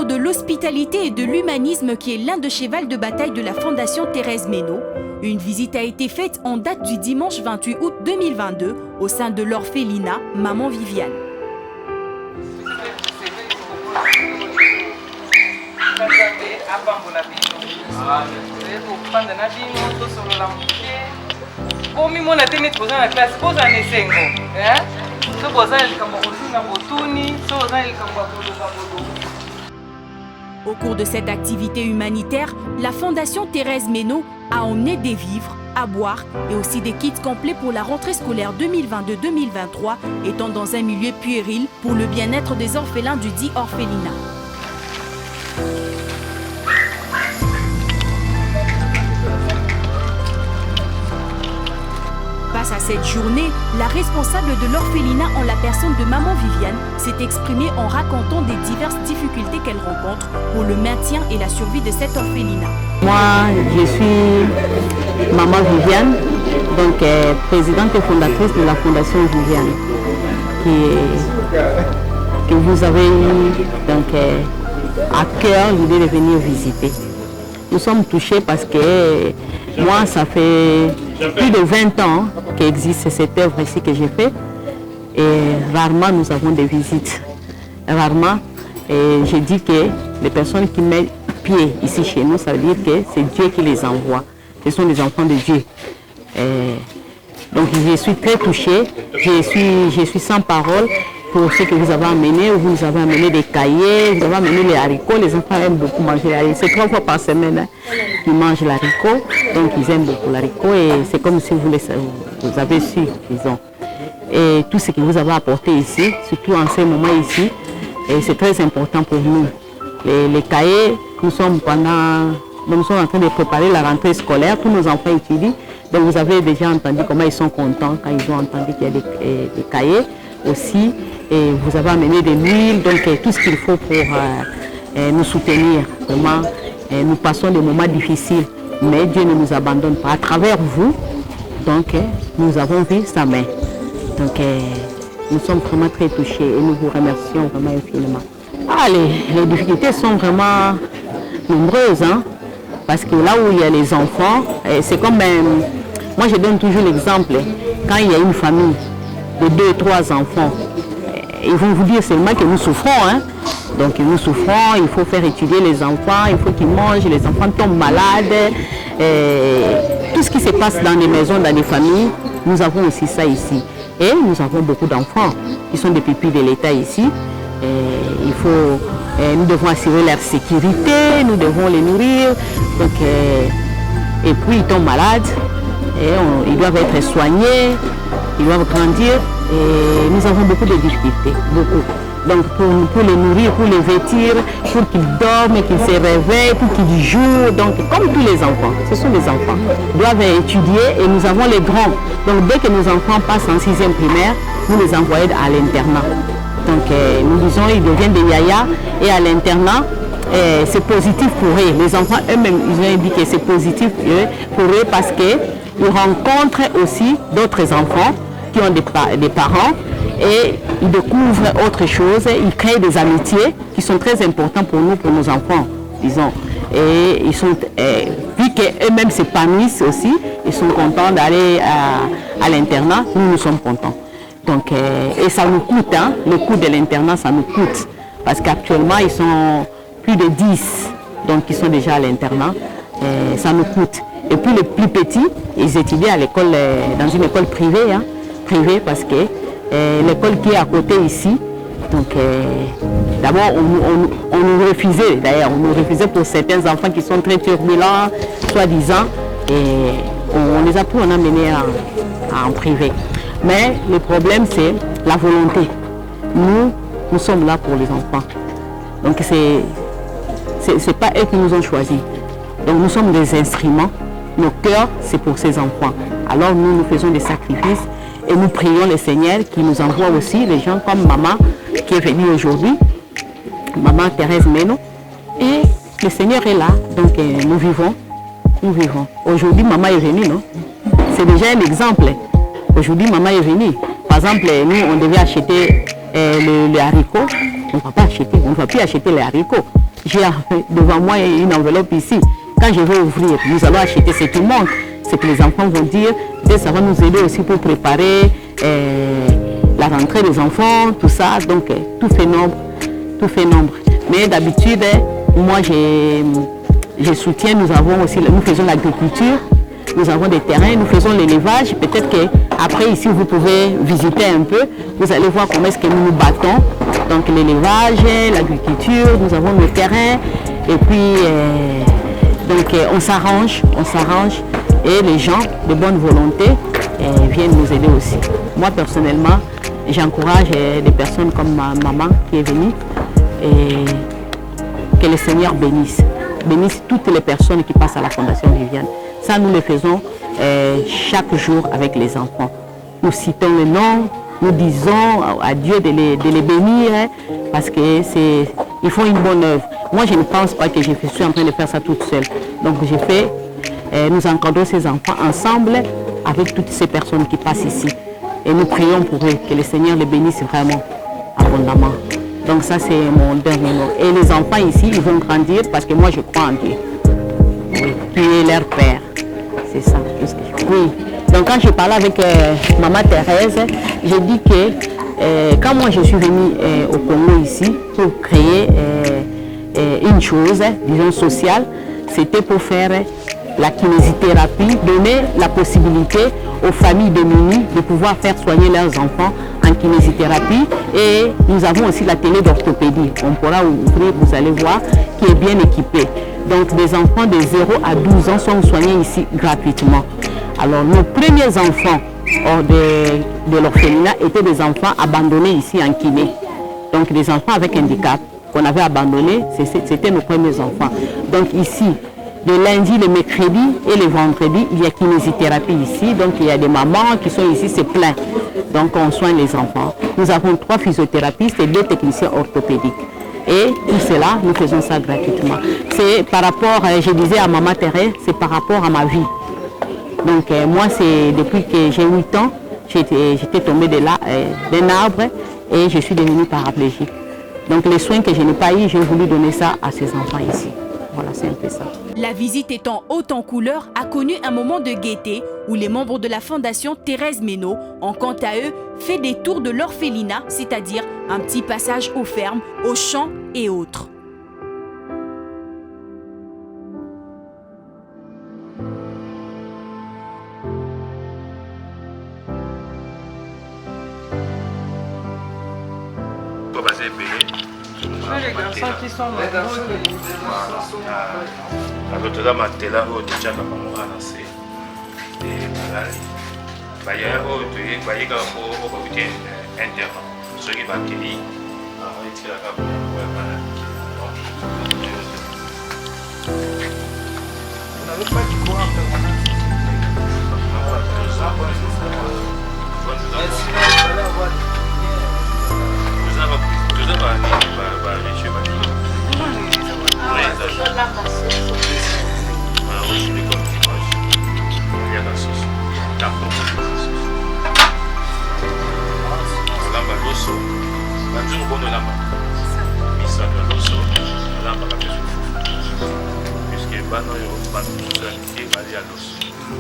de l'hospitalité et de l'humanisme qui est l'un des chevals de bataille de la Fondation Thérèse Ménaut, une visite a été faite en date du dimanche 28 août 2022 au sein de l'orphelinat Maman Viviane. Au cours de cette activité humanitaire, la Fondation Thérèse Ménaut a emmené des vivres, à boire et aussi des kits complets pour la rentrée scolaire 2022-2023, étant dans un milieu puéril pour le bien-être des orphelins du dit orphelinat. Face à cette journée, la responsable de l'orphelinat en la personne de Maman Viviane s'est exprimée en racontant des diverses difficultés qu'elle rencontre pour le maintien et la survie de cet orphelinat. Moi, je suis Maman Viviane, donc présidente et fondatrice de la Fondation Viviane, que vous avez eu donc, à cœur l'idée de venir visiter. Nous sommes touchés parce que moi, ça fait plus de 20 ans qu'existe cette œuvre ici que j'ai fait et rarement nous avons des visites. Rarement. Et j'ai dit que les personnes qui mettent pied ici chez nous, ça veut dire que c'est Dieu qui les envoie. Ce sont les enfants de Dieu. Donc je suis très touchée, je suis sans parole pour ce que vous avez amené. Vous nous avez amené des cahiers, vous avez amené les haricots. Les enfants aiment beaucoup manger les haricots. C'est 3 fois par semaine qu'ils mangent l'haricot. Donc ils aiment beaucoup l'haricot et c'est comme si vous avez su, disons. Et tout ce que vous avez apporté ici, surtout en ce moment ici, c'est très important pour nous. Les cahiers, nous sommes en train de préparer la rentrée scolaire, tous nos enfants étudient. Donc vous avez déjà entendu comment ils sont contents quand ils ont entendu qu'il y a des cahiers aussi. Et vous avez amené de l'huile, donc tout ce qu'il faut pour nous soutenir. Vraiment, nous passons des moments difficiles, mais Dieu ne nous abandonne pas. À travers vous, donc nous avons vu sa main. Donc nous sommes vraiment très touchés et nous vous remercions vraiment infiniment. Les difficultés sont vraiment nombreuses, hein, parce que là où il y a les enfants, c'est comme, moi je donne toujours l'exemple, quand il y a une famille de 2-3 enfants, ils vont vous dire seulement que nous souffrons, hein. Donc nous souffrons, il faut faire étudier les enfants, il faut qu'ils mangent, les enfants tombent malades. Tout ce qui se passe dans les maisons, dans les familles, nous avons aussi ça ici. Et nous avons beaucoup d'enfants qui sont des pupilles de l'État ici. Nous devons assurer leur sécurité, nous devons les nourrir. Donc, et puis ils tombent malades, ils doivent être soignés, ils doivent grandir. Et nous avons beaucoup de difficultés, beaucoup. Donc pour les nourrir, pour les vêtir, pour qu'ils dorment, qu'ils se réveillent, pour qu'ils jouent. Donc comme tous les enfants, ce sont les enfants. Ils doivent étudier et nous avons les grands. Donc dès que nos enfants passent en 6e primaire, nous les envoyons à l'internat. Donc nous disons ils deviennent des yaya et à l'internat, c'est positif pour eux. Les enfants eux-mêmes, ils ont dit que c'est positif pour eux parce qu'ils rencontrent aussi d'autres enfants qui ont des parents et ils découvrent autre chose, ils créent des amitiés qui sont très importantes pour nous, pour nos enfants, disons. Et ils sont, vu qu'eux-mêmes s'épanouissent aussi, ils sont contents d'aller à l'internat, nous sommes contents. Donc, et ça nous coûte, hein, le coût de l'internat, ça nous coûte, parce qu'actuellement ils sont plus de 10, donc ils sont déjà à l'internat, ça nous coûte. Et puis les plus petits, ils étudient à l'école, dans une école privée, hein, parce que l'école qui est à côté ici, donc d'abord on nous refusait, d'ailleurs, on nous refusait pour certains enfants qui sont très turbulents, soi-disant, et on les a pris, on a mené en privé. Mais le problème c'est la volonté. Nous sommes là pour les enfants. Donc c'est pas eux qui nous ont choisis. Donc nous sommes des instruments, nos cœurs c'est pour ces enfants. Alors nous faisons des sacrifices. Et nous prions le Seigneur qui nous envoie aussi des gens comme maman qui est venue aujourd'hui, maman Thérèse Ménaut. Et le Seigneur est là, donc nous vivons. Aujourd'hui, maman est venue, non? C'est déjà un exemple. Aujourd'hui, maman est venue. Par exemple, nous, on devait acheter le haricot. On ne va pas acheter, on ne va plus acheter les haricots. j'ai devant moi une enveloppe ici. Quand je vais ouvrir, nous allons acheter ce qui manque, ce que les enfants vont dire. Et ça va nous aider aussi pour préparer la rentrée des enfants, tout ça. Donc, tout fait nombre. Mais d'habitude, moi, je soutiens, nous faisons l'agriculture, nous avons des terrains, nous faisons l'élevage. Peut-être qu'après, ici, vous pouvez visiter un peu. Vous allez voir comment est-ce que nous nous battons. Donc, l'élevage, l'agriculture, nous avons nos terrains. Et puis, on s'arrange. Et les gens de bonne volonté viennent nous aider aussi. Moi, personnellement, j'encourage des personnes comme ma maman qui est venue. Et que le Seigneur bénisse toutes les personnes qui passent à la Fondation Viviane. Ça, nous le faisons chaque jour avec les enfants. Nous citons le nom, nous disons à Dieu de les bénir, parce qu'ils font une bonne œuvre. Moi, je ne pense pas que je suis en train de faire ça toute seule. Donc, nous encadrons ces enfants ensemble avec toutes ces personnes qui passent ici. Et nous prions pour eux, que le Seigneur les bénisse vraiment abondamment. Donc ça, c'est mon dernier mot. Et les enfants ici, ils vont grandir parce que moi, je crois en Dieu. Oui, qui est leur Père. C'est ça. Oui. Donc quand je parlais avec Maman Thérèse, j'ai dit que quand moi, je suis venue au Congo ici pour créer une chose, disons, sociale, c'était pour faire la kinésithérapie, donner la possibilité aux familles démunies de pouvoir faire soigner leurs enfants en kinésithérapie. Et nous avons aussi la télé d'orthopédie. On pourra ouvrir, vous allez voir, qui est bien équipée. Donc des enfants de 0 à 12 ans sont soignés ici gratuitement. Alors nos premiers enfants hors de l'orphelinat étaient des enfants abandonnés ici en kiné. Donc des enfants avec handicap qu'on avait abandonnés, c'était nos premiers enfants. Donc ici, de lundi, le mercredi et le vendredi, il y a kinésithérapie ici. Donc il y a des mamans qui sont ici, c'est plein. Donc on soigne les enfants. Nous avons 3 physiothérapeutes et 2 techniciens orthopédiques. Et tout cela, nous faisons ça gratuitement. C'est par rapport, je disais à Maman Thérèse, c'est par rapport à ma vie. Donc moi, c'est depuis que j'ai 8 ans, j'étais tombée d'un arbre et je suis devenue paraplégique. Donc les soins que je n'ai pas eu, j'ai voulu donner ça à ces enfants ici. Voilà, c'est un peu ça. La visite étant haute en couleurs a connu un moment de gaieté où les membres de la Fondation Thérèse Ménaut ont quant à eux fait des tours de l'orphelinat, c'est-à-dire un petit passage aux fermes, aux champs et autres. Les garçons qui sont là. Alors toza matela oyo tetiaka bango wana se balali baya oyo bayekaka po oyo bauti interna soki bakei etikaka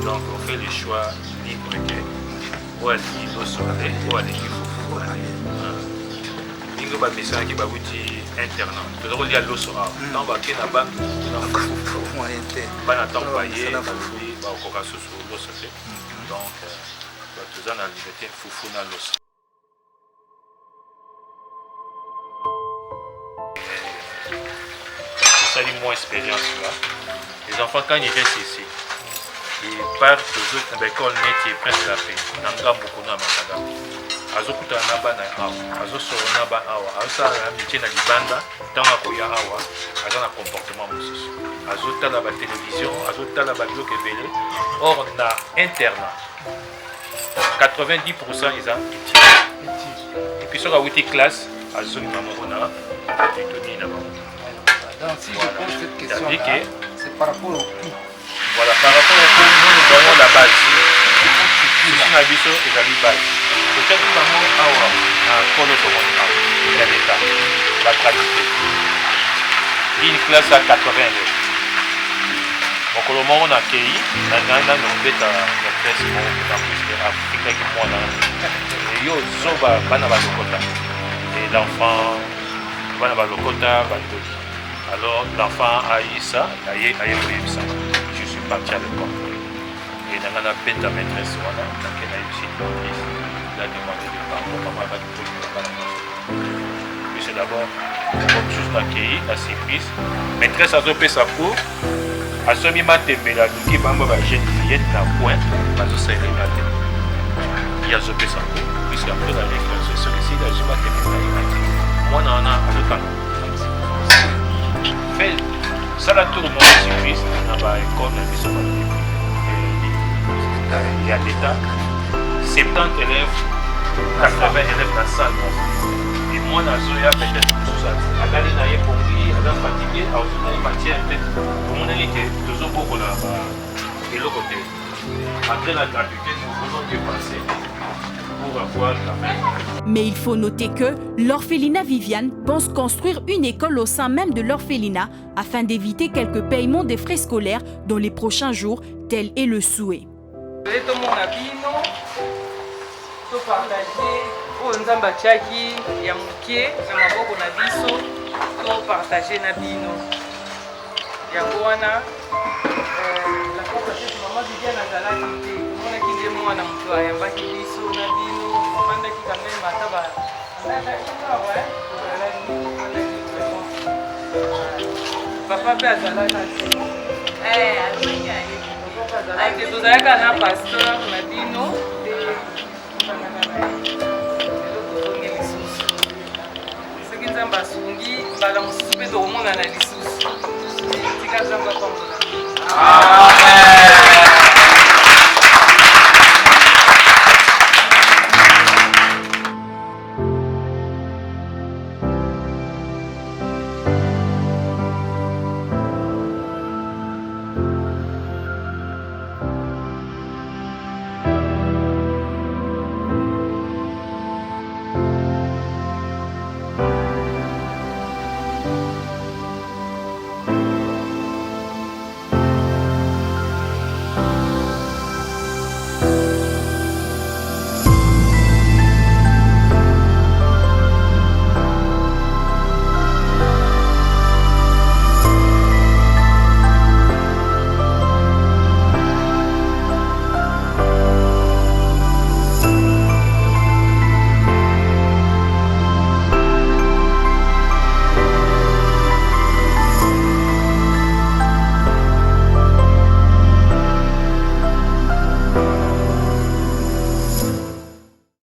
donc on fait les choix libres que ou alingi loso ale ou alingi fufu ale ndenge bapesaki bauti internat toza kolia loso awa ntango bake na bantu na fufu bana ntango baye balobi bakokoka susu loso te donc toza na liberté fufu na loso. C'est ça mon expérience là. Les enfants quand ils restent ici, ils partent aux écoles net presque la paix. Nanga beaucoup na makada. Azokuta na bana awa, azosoro na ba awa, azosala na métier na libanda, tanga koya awa, azana comportement mosusu. Azotala ba télévision, azotala ba bloc ebele. Or na internat 90% ils ont et puis sur la 8e classe, azoki maman na toni na maman. Donc si je pose cette question là, c'est par rapport au coût. Voilà, par rapport au coût, nous avons la base. Ici, la biso est la base. Peut-être que maman a un polo sur mon âme, il y a l'État, la gratuité. une classe à 80 élèves. Mokolo moko na kei na nobeta maîtresse moko na plus Afrique qui moi na yo zoba bana balokota et l'enfant bana balokota bandoki. Alors l'enfant a eu ça, aye ça. Je suis parti à l'école. Et dans la beta maîtresse voilà, donc elle a eu une maîtrise. Il a demandé de pardon, maman va te poser la balance. Puis c'est d'abord comme chose na kei la surprise. Maîtresse a dopé sa cour. A ce moment tembela qui bamba ba jeune fillette na point bazo saïli na tête. Il a zopé sa cour. Puisque après la réflexion sur ici la juma tembela moi na a autant. Fait ça la tour mon surprise na ba école na biso ba. Il y a l'état 70 élèves 80 élèves dans salle. Et moi na zoya peut-être tout ça. Agali na ye pongi, ala fatigué, a aussi na matière peut-être. Mon ami que toujours beaucoup là et le côté. Après la gratuité, nous voulons dépasser pour avoir la main. Mais il faut noter que l'orphelinat Viviane pense construire une école au sein même de l'orphelinat afin d'éviter quelques paiements des frais scolaires dans les prochains jours, tel est le souhait. Yango wana la papa c'est maman Viviane azalaki te mona kinde mwana mtu ayambaki biso na bino manda ki quand même ataba nada ina ouais papa pe azalaki alwenya ye tozalaka na pasteur na bino de soki nzambe asungi mbala mosusu mpe tokomona na